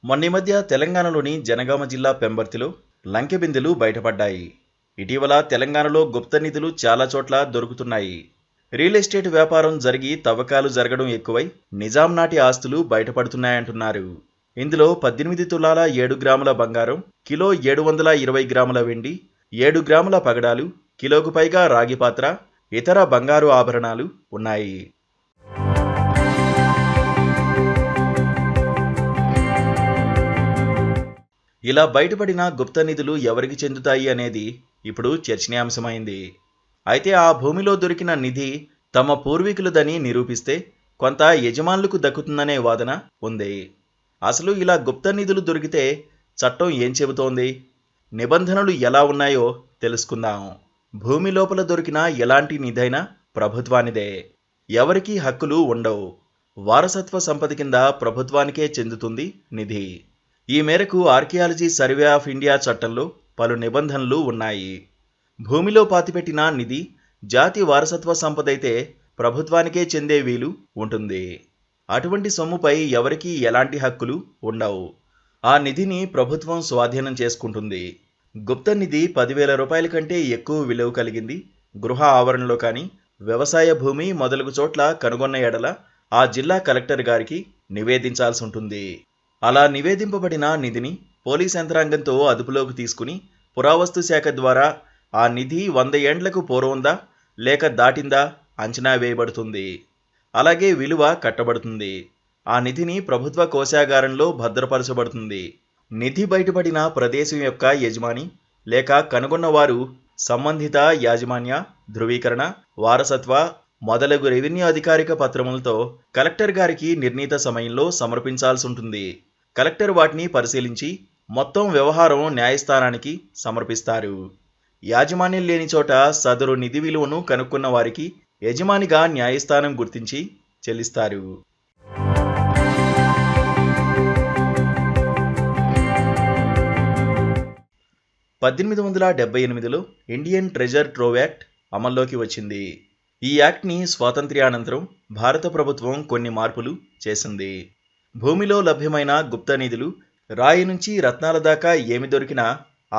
మొన్న ఈ మధ్య తెలంగాణలోని జనగామ జిల్లా పెంబర్తిలో లంకెబిందెలు బయటపడ్డాయి. ఇటీవల తెలంగాణలో గుప్త నిధులు చాలా చోట్ల దొరుకుతున్నాయి. రియల్ ఎస్టేట్ వ్యాపారం జరిగి తవ్వకాలు జరగడం ఎక్కువై నిజాం నాటి ఆస్తులు బయటపడుతున్నాయంటున్నారు. ఇందులో 18 తులాల 7 గ్రాముల బంగారం, కిలో 720 గ్రాముల వెండి, 7 గ్రాముల పగడాలు, కిలోకు పైగా రాగి పాత్ర, ఇతర బంగారు ఆభరణాలు ఉన్నాయి. ఇలా బయటపడిన గుప్త నిధులు ఎవరికి చెందుతాయి అనేది ఇప్పుడు చర్చనీయాంశమైంది. అయితే ఆ భూమిలో దొరికిన నిధి తమ పూర్వీకులదని నిరూపిస్తే కొంత యజమానులకు దక్కుతుందనే వాదన ఉంది. అసలు ఇలా గుప్త నిధులు దొరికితే చట్టం ఏం చెబుతోంది, నిబంధనలు ఎలా ఉన్నాయో తెలుసుకుందాం. భూమి లోపల దొరికిన ఎలాంటి నిధైనా ప్రభుత్వానిదే, ఎవరికీ హక్కులు ఉండవు. వారసత్వ సంపద కింద ప్రభుత్వానికే చెందుతుంది నిధి. ఈ మేరకు ఆర్కియాలజీ సర్వే ఆఫ్ ఇండియా చట్టంలో పలు నిబంధనలు ఉన్నాయి. భూమిలో పాతిపెట్టిన నిధి జాతి వారసత్వ సంపద అయితే ప్రభుత్వానికే చెందే వీలు ఉంటుంది. అటువంటి సొమ్ముపై ఎవరికీ ఎలాంటి హక్కులు ఉండవు. ఆ నిధిని ప్రభుత్వం స్వాధీనం చేసుకుంటుంది. గుప్త నిధి 10,000 రూపాయల కంటే ఎక్కువ విలువ కలిగింది గృహ ఆవరణలో కానీ, వ్యవసాయ భూమి మొదలగు చోట్ల కనుగొన్న ఎడల ఆ జిల్లా కలెక్టర్ గారికి నివేదించాల్సి ఉంటుంది. అలా నివేదింపబడిన నిధిని పోలీస్ యంత్రాంగంతో అదుపులోకి తీసుకుని పురావస్తు శాఖ ద్వారా ఆ నిధి 100 ఏండ్లకు పూర్వందా లేక దాటిందా అంచనా వేయబడుతుంది. అలాగే విలువ కట్టబడుతుంది. ఆ నిధిని ప్రభుత్వ కోశాగారంలో భద్రపరచబడుతుంది. నిధి బయటపడిన ప్రదేశం యొక్క యజమాని లేక కనుగొన్నవారు సంబంధిత యాజమాన్య, ధృవీకరణ, వారసత్వ మొదలగు రెవెన్యూ అధికారిక పత్రములతో కలెక్టర్ గారికి నిర్ణీత సమయంలో సమర్పించాల్సి ఉంటుంది. కలెక్టర్ వాటిని పరిశీలించి మొత్తం వ్యవహారం న్యాయస్థానానికి సమర్పిస్తారు. యాజమాన్యం లేని చోట సదరు నిధి విలువను కనుక్కున్న వారికి యజమానిగా న్యాయస్థానం గుర్తించి చెల్లిస్తారు. పద్దెనిమిది 1878లో ఇండియన్ ట్రెజర్ ట్రోవ్ యాక్ట్ అమల్లోకి వచ్చింది. ఈ యాక్ట్ని స్వాతంత్ర్యానంతరం భారత ప్రభుత్వం కొన్ని మార్పులు చేసింది. భూమిలో లభ్యమైన గుప్త నిధులు, రాయి నుంచి రత్నాల దాకా ఏమి దొరికినా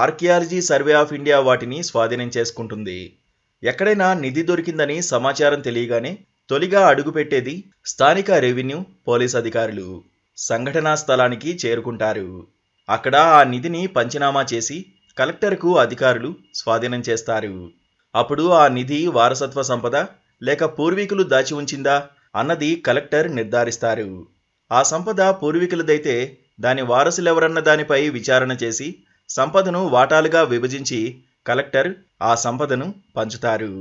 ఆర్కియాలజీ సర్వే ఆఫ్ ఇండియా వాటిని స్వాధీనం చేసుకుంటుంది. ఎక్కడైనా నిధి దొరికిందని సమాచారం తెలియగానే తొలిగా అడుగుపెట్టేది స్థానిక రెవెన్యూ, పోలీస్ అధికారులు. సంఘటనా స్థలానికి చేరుకుంటారు. అక్కడ ఆ నిధిని పంచనామా చేసి కలెక్టర్కు అధికారులు స్వాధీనం చేస్తారు. అప్పుడు ఆ నిధి వారసత్వ సంపద లేక పూర్వీకులు దాచి ఉంచిందా అన్నది కలెక్టర్ నిర్ధారిస్తారు. ఆ సంపద పూర్వీకులదైతే దాని వారసులెవరన్న దానిపై విచారణ చేసి సంపదను వాటాలుగా విభజించి కలెక్టర్ ఆ సంపదను పంచుతారు.